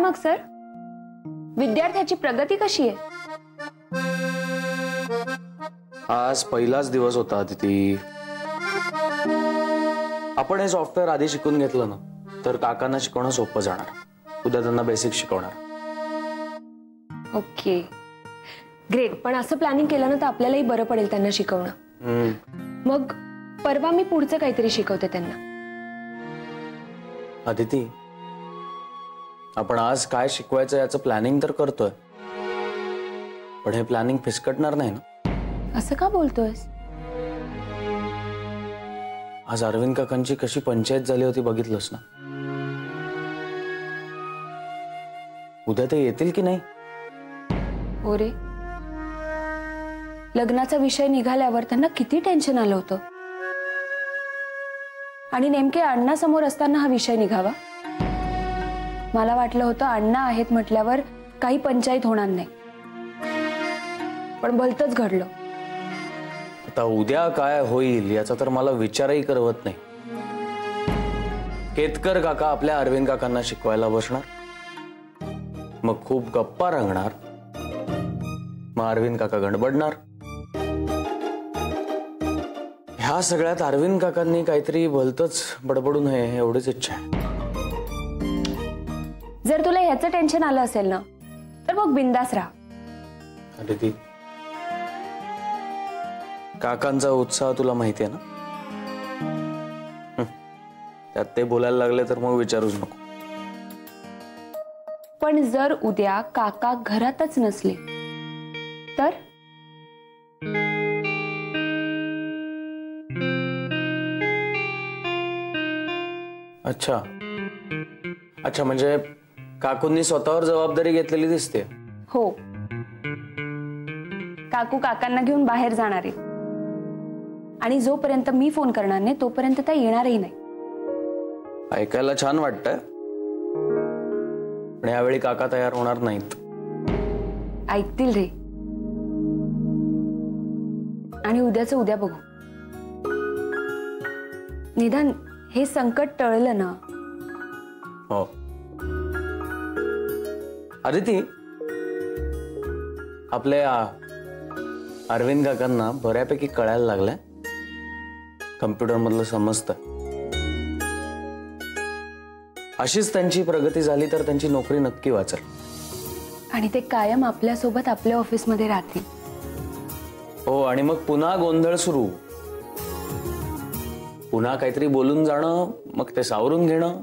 मग सर, विद्यार्थ्याची प्रगती कशी आहे? आज पहिलाच दिवस होता अदिती. आपण हे सॉफ्टवेअर आधी शिकून घेतलं ना तर काकांना शिकवणं सोपं जाणार. उद्या त्यांना बेसिक शिकवणार. Okay, great. पण असं प्लॅनिंग केलं ना तर आपल्यालाही बरं पडेल त्यांना शिकवणं. मग परवा मी पुढचं काहीतरी शिकवते त्यांना. अदिती, आपण आज काय शिकवायचं याचं प्लॅनिंग तर करतोय, पण हे प्लॅनिंग फिसकटणार नाही ना? असं का बोलतोयस? आज अरविंद काकांची कशी पंचायत झाली होती बघितलंस ना. उद्या ते येतील की नाही? हो रे, लग्नाचा विषय निघाल्यावर त्यांना किती टेन्शन आलं होतं. आणि नेमके अण्णासमोर असताना हा विषय निघावा. मला वाटलं होतं अण्णा आहेत म्हटल्यावर काही पंचायत होणार नाही, पण भलतंच घडलं. आता उद्या काय होईल याचा तर मला विचारही करवत नाही. केतकर काका आपल्या अरविंद काकांना शिकवायला बसणार, मग खूप गप्पा रंगणार, मग अरविंद काका गडबडणार. ह्या सगळ्यात अरविंद काकांनी काहीतरी भलतंच बडबडू नये एवढीच इच्छा आहे. जर तुला ह्याचं टेन्शन आलं असेल ना तर मग बिंदास राहा. अरे ती काकांचा उत्साह तुला माहिती आहे ना. त्यात ते बोलायला लागले तर मग विचारूच नको. पण जर उद्या काका घरातच नसले तर? अच्छा अच्छा, म्हणजे काकूंनी स्वतःवर जबाबदारी घेतलेली दिसते. हो, काकू काकांना घेऊन बाहेर जाणार आहे आणि जोपर्यंत मी फोन करणार नाही तोपर्यंत त्या येणारही नाही. ऐकायला छान वाटतंय, पण यावेळी काका तयार होणार नाहीत. ऐकतील रे, आणि उद्याचं उद्या बघू. निदान हे संकट टळलं ना. हो अदिती, आपल्या अरविंद काकांना बऱ्यापैकी कळायला लागलंय. कम्प्युटर मधलं समजतं. अशीच त्यांची प्रगती झाली तर त्यांची नोकरी नक्की वाचेल आणि ते कायम आपल्यासोबत आपल्या ऑफिसमध्ये राहतील. हो, आणि मग पुन्हा गोंधळ सुरू, पुन्हा काहीतरी बोलून जाणं, मग ते सावरून घेणं,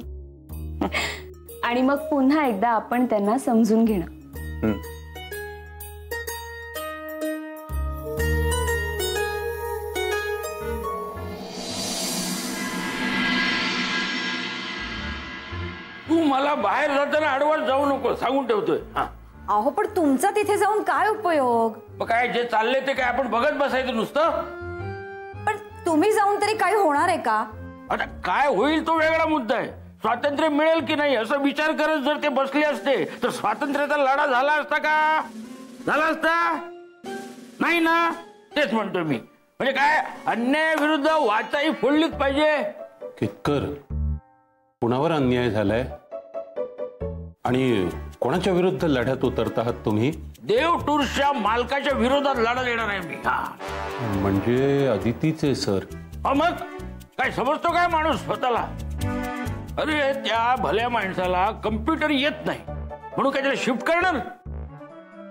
आणि मग पुन्हा एकदा आपण त्यांना समजून घेणं. तू मला बाहेर जाताना आडवाच जाऊ नको सांगून ठेवतोय. अहो पण तुमचा तिथे जाऊन काय उपयोग? मग काय जे चाललंय ते काय आपण बघत बसायचं नुसतं? पण तुम्ही जाऊन तरी काही होणार आहे का? आता काय होईल तो वेगळा मुद्दा आहे. स्वातंत्र्य मिळेल की नाही असा विचार करत जर ते बसले असते तर स्वातंत्र्याचा लढा झाला असता का? झाला असता नाही ना. तेच म्हणतोय मी. म्हणजे काय अन्यायाविरुद्ध वाचाही फोडलीच पाहिजे. केतकर, कुणावर अन्याय झालाय आणि कोणाच्या विरुद्ध लढ्यात उतरत आहात तुम्ही? देव टूर्सच्या मालकाच्या विरोधात लढा देणार आहे मी. म्हणजे अदितीचे सर? मग काय समजतो काय माणूस स्वतःला? अरे त्या भल्या माणसाला कम्प्युटर येत नाही म्हणून काय त्याला शिफ्ट करणार?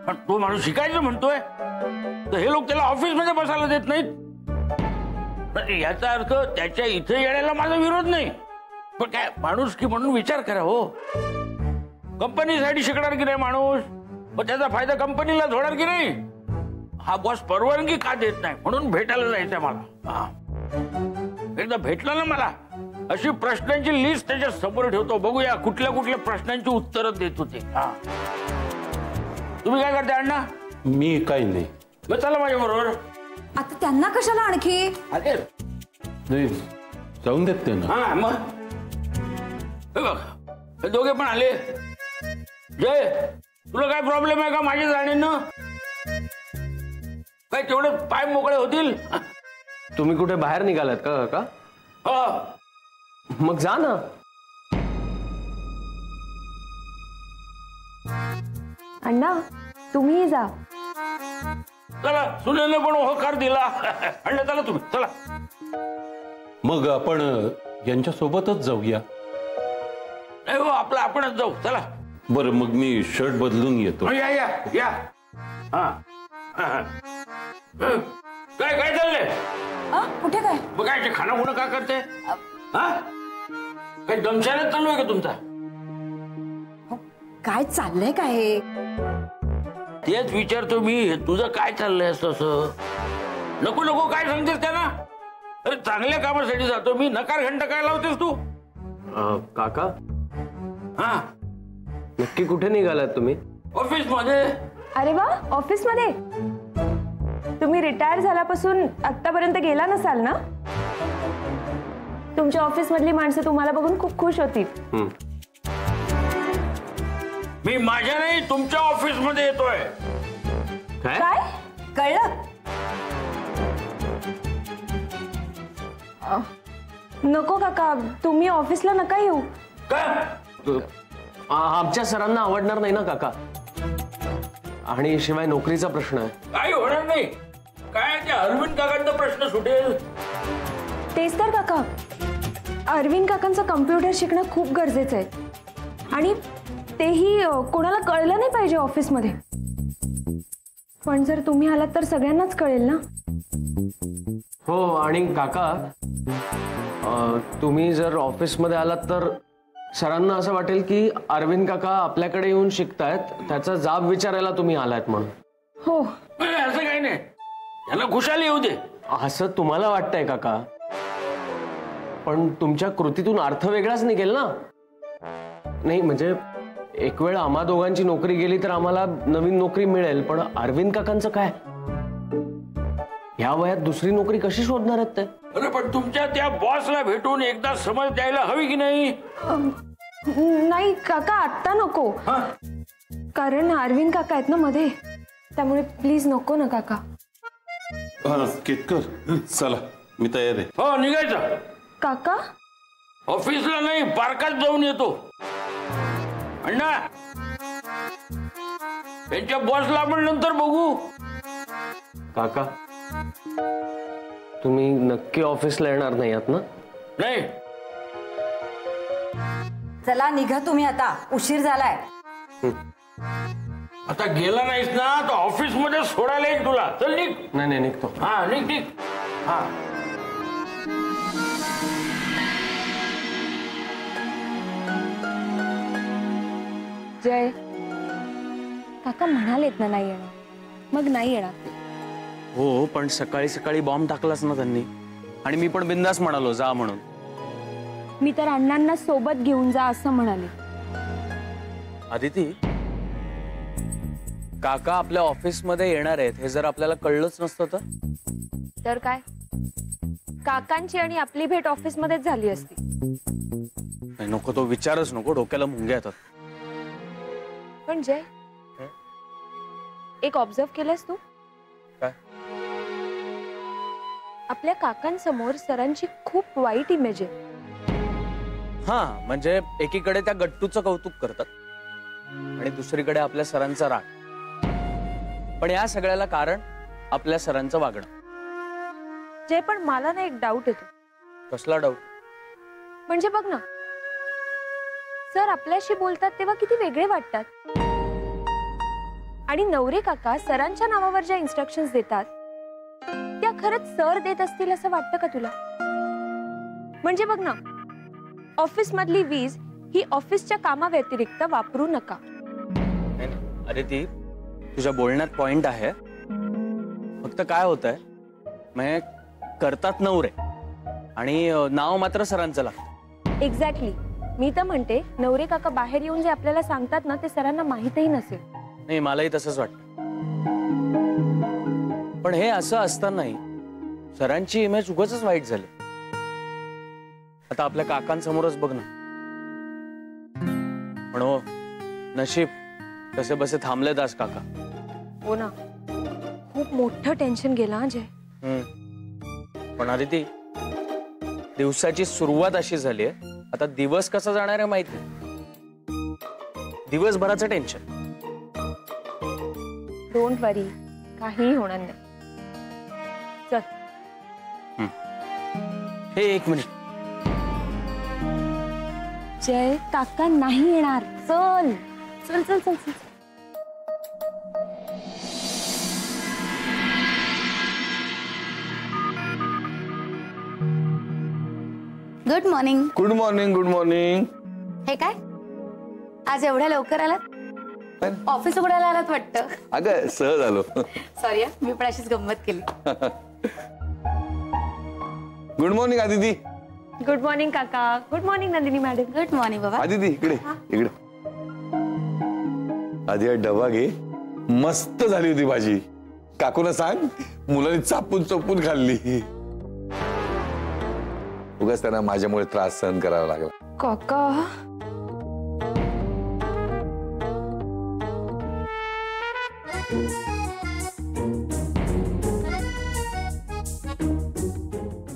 पण तो माणूस शिकायचं म्हणतोय तर हे लोक त्याला ऑफिस मध्ये बसायला देत नाहीत. याचा अर्थ त्याच्या इथे येण्याला माझा विरोध नाही, पण काय माणूस की म्हणून विचार करा. हो, कंपनीसाठी शिकणार की नाही माणूस, मग त्याचा फायदा कंपनीला होणार की नाही. हा बॉस परवानगी का देत नाही म्हणून भेटायला जायचंय मला. एकदा भेटलं ना मला अशी प्रश्नांची लिस्ट त्याच्या समोर ठेवतो. बघूया कुठल्या कुठल्या प्रश्नांची उत्तरं देत होते. तुम्ही काय करता अण्णा? मी काही नाही. मग चला माझ्या बरोबर. आता त्यांना कशाला आणखी? अरे नाही, जाऊन देत ते ना. हा मग बघ हे दोघे पण आले. जय, तुला काय प्रॉब्लेम आहे का माझ्या जाण्यानं? काय तेवढे पाय मोकळे होतील? तुम्ही कुठे बाहेर निघालात का काका? हो. मग जा ना. अण्णा तुम्हीही जा. चला सुनेने पण होकार दिला. अण्णा चला तुम्ही चला. मग आपण यांच्या सोबतच जाऊया. नाही हो आपलं आपणच जाऊ चला. बरं मग मी शर्ट बदलून येतो. या या या. हा काय काय चाललंय? कुठे काय? मग काय खाना खुणं का करते? हा काही दमशाने चालू आहे का तुमचा? काय चाललंय काय हे? तेच विचारतो मी. तुझं काय चाललंय असं? नको नको काय सांगतेस त्यांना? अरे चांगल्या कामासाठी जातो मी. नकार घंटा काय लावतेस तू? काका हा नक्की कुठे निघालात तुम्ही? ऑफिस मध्ये. अरे वा, ऑफिस मध्ये? तुम्ही रिटायर झाल्यापासून आतापर्यंत गेला नसाल ना? तुमच्या ऑफिस मधली माणसं तुम्हाला बघून खूप खुश होती. मी माझ्या नाही तुमच्या ऑफिस मध्ये येतोय. काय? काय? कळलं? नको काका, तुम्ही ऑफिसला नका येऊ. काय? आमच्या सरांना आवडणार नाही ना काका. आणि शिवाय नोकरीचा प्रश्न आहे. काही होणार नाही. काय त्या अरविंद काकांचा प्रश्न सुटेल. तेच तर काका, अरविंद काकांचं कम्प्युटर शिकणं खूप गरजेचं आहे. आणि तेही कोणाला कळलं नाही पाहिजे ऑफिसमध्ये. पण जर तुम्ही आलात तर सगळ्यांनाच कळेल ना. हो आणि काका तुम्ही जर ऑफिसमध्ये आलात तर सरांना असं वाटेल की अरविंद काका आपल्याकडे येऊन शिकतायत, त्याचा जाब विचारायला तुम्ही आलात म्हणून. हो. असं काही नाही. त्याला खुशाली येऊ दे. असं तुम्हाला वाटतंय काका, पण तुमच्या कृतीतून अर्थ वेगळाच निघेल ना. नाही म्हणजे एक वेळ आम्हा दोघांची नोकरी गेली तर आम्हाला नवीन नोकरी मिळेल, पण अरविंद काकांचं काय? ह्या वयात दुसरी नोकरी कशी शोधणार आहेत ते? अरे पण तुमच्या त्या बॉसला भेटून एकदा समज द्यायला हवी की नाही? नाही काका, आत्ता नको. कारण अरविंद काका आहेत ना मध्ये, त्यामुळे प्लीज नको ना काका. केतकर चला, मी तयार आहे. हो निघायचं. काका ऑफिसला नाही पार्कात जाऊन येतो. अण्णा त्यांच्या बॉसला आपण नंतर बघू. काका तुम्ही नक्की ऑफिसला येणार नाही आहात ना? नाही. चला निघा तुम्ही आता, उशीर झालाय. आता गेला नाहीस ना तर ऑफिस मध्ये सोडायला येईल तुला. चल निघ. नाही नाही निघतो. हा निघ निघ. हा जय काका म्हणालेत ना नाही येणार, मग नाही येणार. हो पण सकाळी सकाळी बॉम्ब टाकलाच ना त्यांनी. आणि मी पण बिंदास म्हणालो जा म्हणून. मी तर अण्णांना सोबत घेऊन जा असं म्हणाले. आदिती, काका आपल्या ऑफिस मध्ये येणार आहेत हे जर आपल्याला कळलंच नसतं तर काय, काकांची आणि आपली भेट ऑफिस मध्येच झाली असती. नाही, नको तो विचारच नको, डोक्याला मुंग्या येतात. पण जय एक ऑब्झर्व केलंस तू? काय? आपल्या काकांसमोर सरांची खूप वाईट इमेज आहे. हा म्हणजे एकीकडे त्या गट्टूचं कौतुक करतात आणि दुसरीकडे आपल्या सरांचा राग. पण या सगळ्याला कारण आपल्या सरांचं वागणं. जय पण मला ना एक डाऊट येतो. कसला डाऊट? म्हणजे बघ ना, सर आपल्याशी बोलतात तेव्हा किती वेगळे वाटतात. आणि नवरे काका सरांच्या नावावर ज्या इन्स्ट्रक्शन्स देतात त्या खरंच सर देत असतील असं वाटतं का तुला? म्हणजे बघ ना, ऑफिस मधली वीज ही ऑफिसच्या कामाव्यतिरिक्त वापरू नका. अरे ती तुझ्या बोलण्यात पॉइंट आहे. फक्त काय होतंय, म्हणजे करतात नवरे आणि नाव मात्र सरांचं लागतं. एक्झॅक्टली. मी तर म्हणते नवरे काका बाहेर येऊन जे आपल्याला सांगतात ना ते सरांना माहीतही नसेल. नाही मलाही तसंच वाटतं. पण हे असं असतानाही सरांची इमेज उगाचच वाईट झाली. आता आपल्या काकांसमोरच बघ ना. पण हो नशीब कसे बसे थांबले दास काका. हो ना, खूप मोठं टेन्शन गेलं हा जय. पण आदिती, दिवसाची सुरुवात अशी झाली आहे, आता दिवस कसा जाणार आहे माहिती. दिवसभराचं टेन्शन. डोंट वरी, काहीही होणार नाही. चल. हे एक मिनिट. जय, काका नाही येणार. चल चल चल चल चल. Good morning. Good morning. Good morning. हे काय आज एवढ्या लवकर आलात? ऑफिस उघडायला आलात वाटतं. अगं सहज आलो. सॉरी, मी पण अशीच गंमत केली. Good morning Aditi. Good morning काका. Good morning Nandini madam. Good morning बाबा. आदिती इकडे इकडे. आधी हा डबा घे. मस्त झाली होती भाजी. काकूला सांग मुलांनी चापून चोपून खाल्ली. उगाच त्यांना माझ्यामुळे त्रास सहन करावा लागला. काका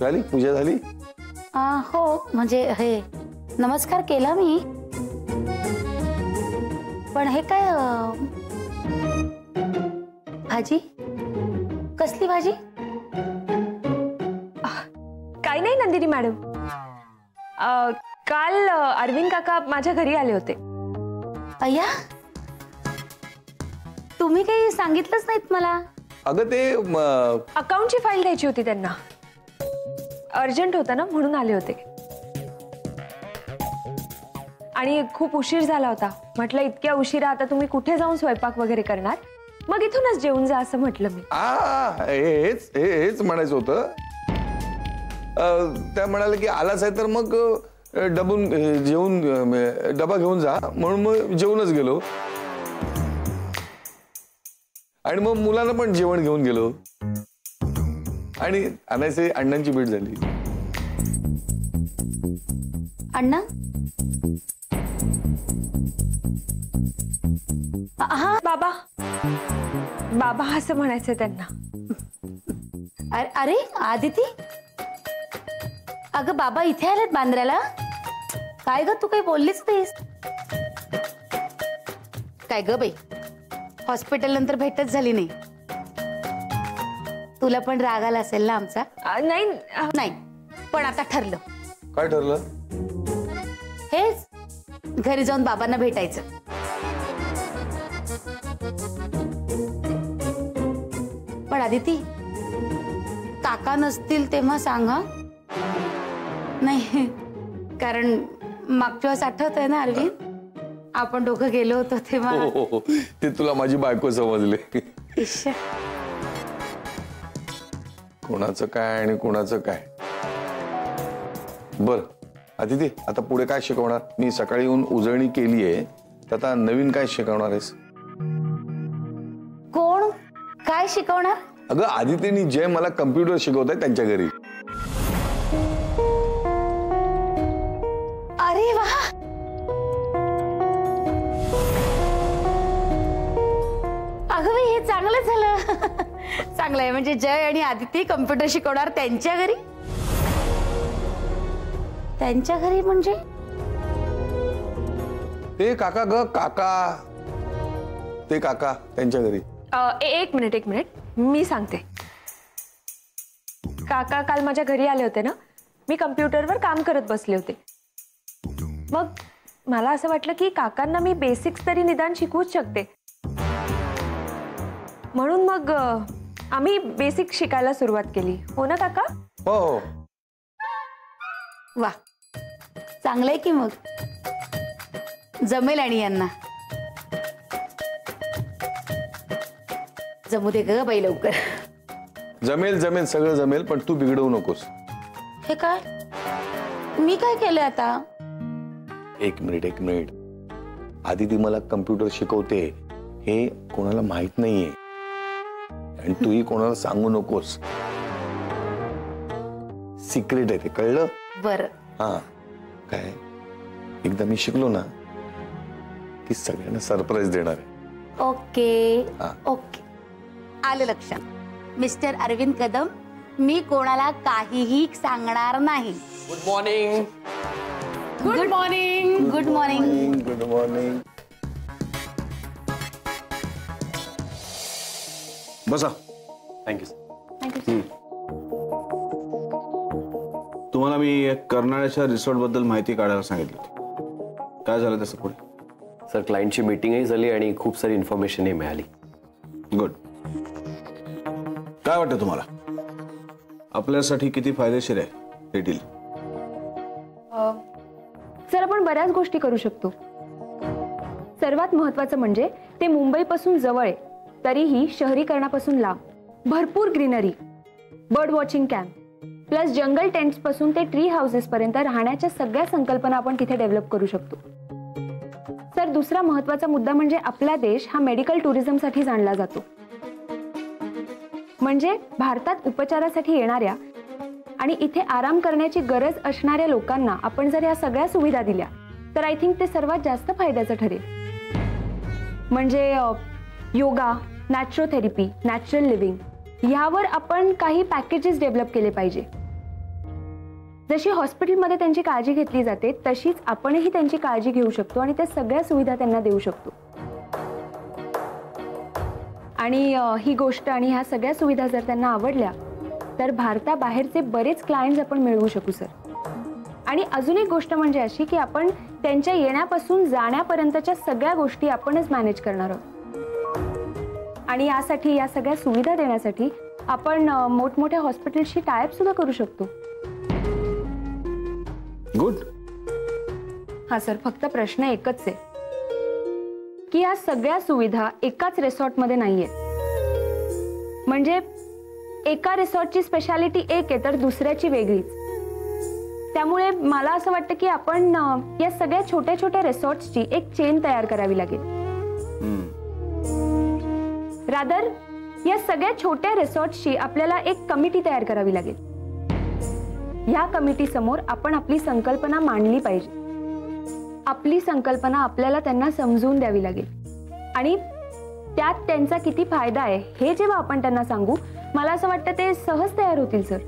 झाली पूजा झाली. हो म्हणजे हे नमस्कार केला मी, पण हे काय भाजी? कसली भाजी? काही नाही नंदिनी मॅडम. काल अरविंद काका माझ्या घरी आले होते. अय्या, तुम्ही काही सांगितलंच नाहीत मला. अगं ते अकाउंटची फाईल द्यायची होती त्यांना. अर्जंट होता ना म्हणून आले होते. आणि खूप उशीर झाला होता. म्हटलं इतक्या उशिरा आता तुम्ही कुठे जाऊन स्वयंपाक वगैरे करणार, मग इथूनच जेवून जा असं म्हटलं मी. हेच म्हणायचं होतं. त्या म्हणाले की आलाच आहे तर मग डबा घेऊन जा, म्हणून मग जेवूनच गेलो. आणि मग मुलांना पण जेवण घेऊन गेलो. आणि अनायसे अण्णांची भेट झाली. अण्णा? हा बाबा. बाबा असं म्हणायचं त्यांना. अरे आदिती, अगं बाबा इथे आलेत बांद्र्याला. काय ग, तू काही बोललीच नाहीस. काय ग बाई, हॉस्पिटल नंतर भेटच झाली नाही. तुला पण राग आला असेल ना आमचा? नाही नाही, पण आता ठरलं. काय ठरलं? हेच, घरी जाऊन बाबांना भेटायचं. पण आदिती, काका नसतील तेव्हा सांगा. नाही, कारण मागच्या वेळेस आठवतंय ना अरविंद, आपण दोघं गेलो होतो तेव्हा. हो, ते तुला माझी बायको समजले. इश्श. कोणाचं काय आणि कोणाचं काय. बर आदिती, आता पुढे काय शिकवणार? मी सकाळी येऊन उजळणी केली आहे, तर आता नवीन काय शिकवणार आहेस? कोण काय शिकवणार? अगं आदितीने जय मला कम्प्युटर शिकवत आहे त्यांच्या घरी. अरे वा, अगं बाई, हे चांगलं झालं. चांगलं आहे. म्हणजे जय आणि आदिती कम्प्युटर शिकवणार त्यांच्या घरी. त्यांच्या घरी म्हणजे ते काका ग, काका. ते काका त्यांच्या घरी. एक मिनिट मी सांगते. काका काल माझ्या घरी आले होते ना. मी कम्प्युटरवर काम करत बसले होते. मग मला असं वाटलं की काकांना मी बेसिक्स तरी निदान शिकवूच शकते, म्हणून मग आम्ही बेसिक शिकायला सुरुवात केली. हो ना काका? हो. वा, चांगलंय की मग. जमेल आणि यांना. जमू दे ग बाई लवकर. जमेल जमेल, सगळं जमेल, पण तू बिघडवू नकोस. हे काय? मी काय केलं आता? एक मिनिट. आदिती मला कम्प्युटर शिकवते हे कोणाला माहित नाहीये, आणि तूही कोणाला सांगू नकोस. सिक्रेट आहे ते, कळलं? बरं. हा, काय एकदा मी शिकलो ना की सगळ्यांना सरप्राईज देणार आहे. ओके. हा. ओके, आलं लक्षात. मिस्टर अरविंद कदम, मी कोणाला काहीही सांगणार नाही. Good morning. Good morning. Good morning. Good morning. बसा. Thank you sir. थँक्यू. तुम्हाला मी कर्नाळ्याच्या रिसॉर्ट बद्दल माहिती काढायला सांगितली होती. काय झालं तसं पुढे? सर क्लायंटची मीटिंगही झाली आणि खूप सारी इन्फॉर्मेशनही मिळाली. गुड. काय वाटतं तुम्हाला आपल्यासाठी किती फायदेशीर आहे हे डील? सर आपण बऱ्याच गोष्टी करू शकतो. सर्वात महत्वाचं म्हणजे ते मुंबईपासून जवळ आहे, तरीही शहरीकरणापासून लांब. भरपूर greenery, bird watching camp, plus जंगल टेंट्स पासून ते ट्री हाऊसेस पर्यंत राहण्याच्या सगळ्या संकल्पना आपण तिथे डेव्हलप करू शकतो. सर दुसरा महत्वाचा मुद्दा म्हणजे आपला देश हा मेडिकल टुरिझमसाठी जाणला जातो. म्हणजे भारतात उपचारासाठी येणाऱ्या आणि इथे आराम करण्याची गरज असणाऱ्या लोकांना आपण जर या सगळ्या सुविधा दिल्या तर आय थिंक ते सर्वात जास्त फायद्याचं ठरेल. म्हणजे योगा, नॅचरोथेरपी, नॅचरल लिव्हिंग यावर आपण काही पॅकेजेस डेव्हलप केले पाहिजे. जशी हॉस्पिटलमध्ये त्यांची काळजी घेतली जाते तशीच आपणही त्यांची काळजी घेऊ शकतो आणि त्या सगळ्या सुविधा त्यांना देऊ शकतो. आणि ही गोष्ट आणि ह्या सगळ्या सुविधा जर त्यांना आवडल्या तर भारताबाहेरचे बरेच क्लायंट्स आपण मिळवू शकू सर. आणि अजून एक गोष्ट म्हणजे अशी की आपण त्यांच्या येण्यापासून जाण्यापर्यंतच्या सगळ्या गोष्टी आपणच मॅनेज करणार आहोत. आणि यासाठी या सगळ्या सुविधा देण्यासाठी आपण मोठमोठ्या हॉस्पिटलशी टायअप सुद्धा करू शकतो. गुड. हा सर, फक्त प्रश्न एकच आहे की या सगळ्या सुविधा एकाच रिसॉर्टमध्ये नाहीये. म्हणजे एका रिसॉर्टची स्पेशालिटी एक आहे तर दुसऱ्याची वेगळीच. त्यामुळे मला असं वाटतं की आपण या सगळ्या छोट्या छोट्या रिसॉर्ट्सची एक चेन तयार करावी लागेल. रादर या सगळ्या छोट्या रिसॉर्ट्सची आपल्याला एक कमिटी तयार करावी लागेल. या कमिटी समोर आपण आपली संकल्पना मांडली पाहिजे. आपली संकल्पना आपल्याला त्यांना समजून द्यावी लागेल आणि त्यात त्यांचा किती फायदा आहे हे जेव्हा आपण त्यांना सांगू मला असं वाटतं ते सहज तयार होतील सर.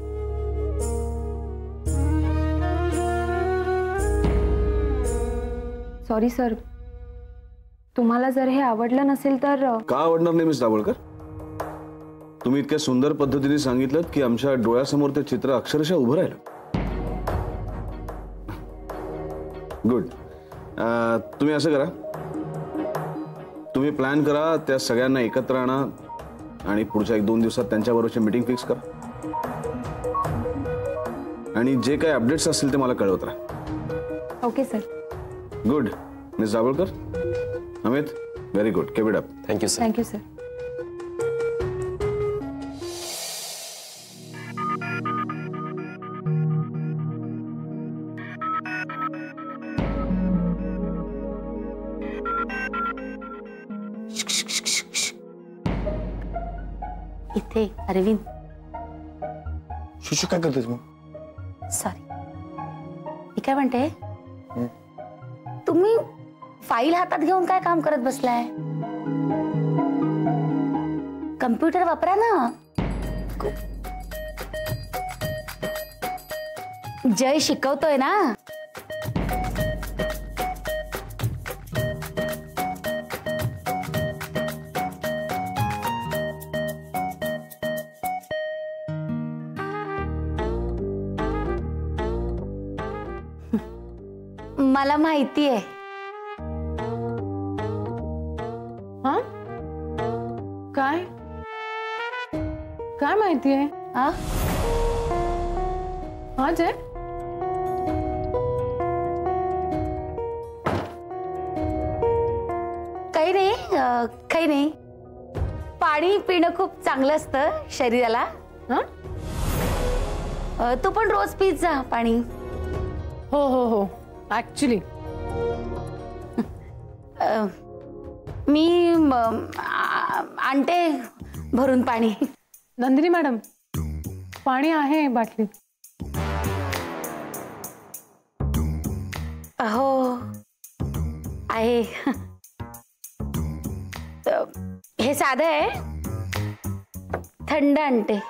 सॉरी सर, तुम्हाला जर हे आवडलं नसेल तर. का आवडणार नाही मिस दाभोळकर? तुम्ही इतक्या सुंदर पद्धतीने सांगितलं की आमच्या डोळ्यासमोर ते चित्र अक्षरशः उभं राहिलं. गुड. तुम्ही असं करा, तुम्ही प्लॅन करा, त्या सगळ्यांना एकत्र आणा आणि पुढच्या 1-2 दिवसात त्यांच्याबरोबरची मीटिंग फिक्स करा आणि जे काही अपडेट्स असतील ते मला कळवत राहा. Okay sir. Good. Miss Dabholkar, Amit, very good. Keep it up. Thank you sir. Thank you sir. इथे अरविंद. शुशू काय करतेस मग? सॉरी. मी काय म्हणते, तुम्ही फाईल हातात घेऊन काय काम करत बसलाय? कम्प्युटर वापरा ना. जय शिकवतोय ना. मला माहिती आहे. हा? काय काय माहिती आहे? हा? हा जय, काही नाही, काही नाही. पाणी पिणं खूप चांगलं असतं शरीराला. हा? तू पण रोज पीत जा पाणी. हो हो हो, ऍक्च्युली मी आणते भरून पाणी. नंदिनी मॅडम, पाणी आहे बाटलीत. हो आहे. हे साधं आहे, थंड आणते.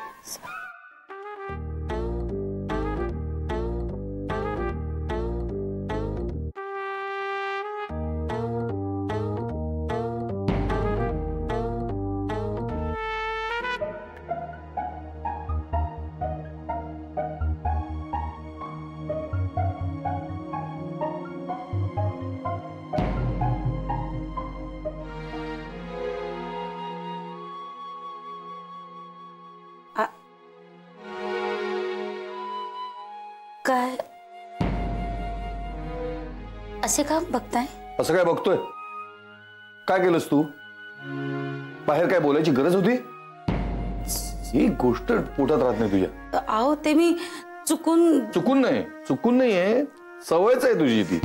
काय असे का बघताय? असं काय बघतोय? काय केलंस तू? बाहेर काय बोलायची गरज होती? ही गोष्ट पोटात राहत नाही तुझ्या. अहो ते मी चुकून नाहीये, सवयच आहे तुझी ती.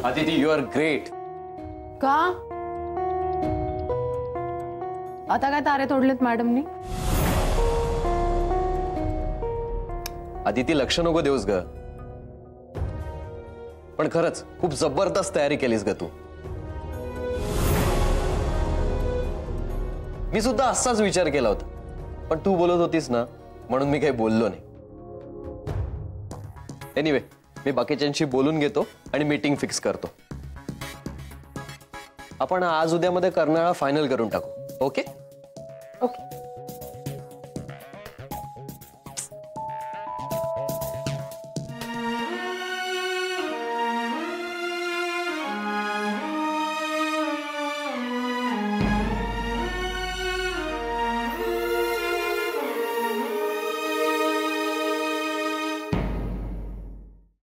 Aditi, you are great. का आता काय तारे तोडलेत मॅडमनी? आदिती, लक्ष नको देऊस ग. पण खरंच खूप जबरदस्त तयारी केलीस ग तू. मी सुद्धा असाच विचार केला होता, पण तू बोलत होतीस ना म्हणून मी काही बोललो नाही. एनिवे, मी बाकीच्यांशी बोलून घेतो आणि मीटिंग फिक्स करतो. आपण आज उद्यामध्ये कर्नाळा फायनल करून टाकू. Okay okay.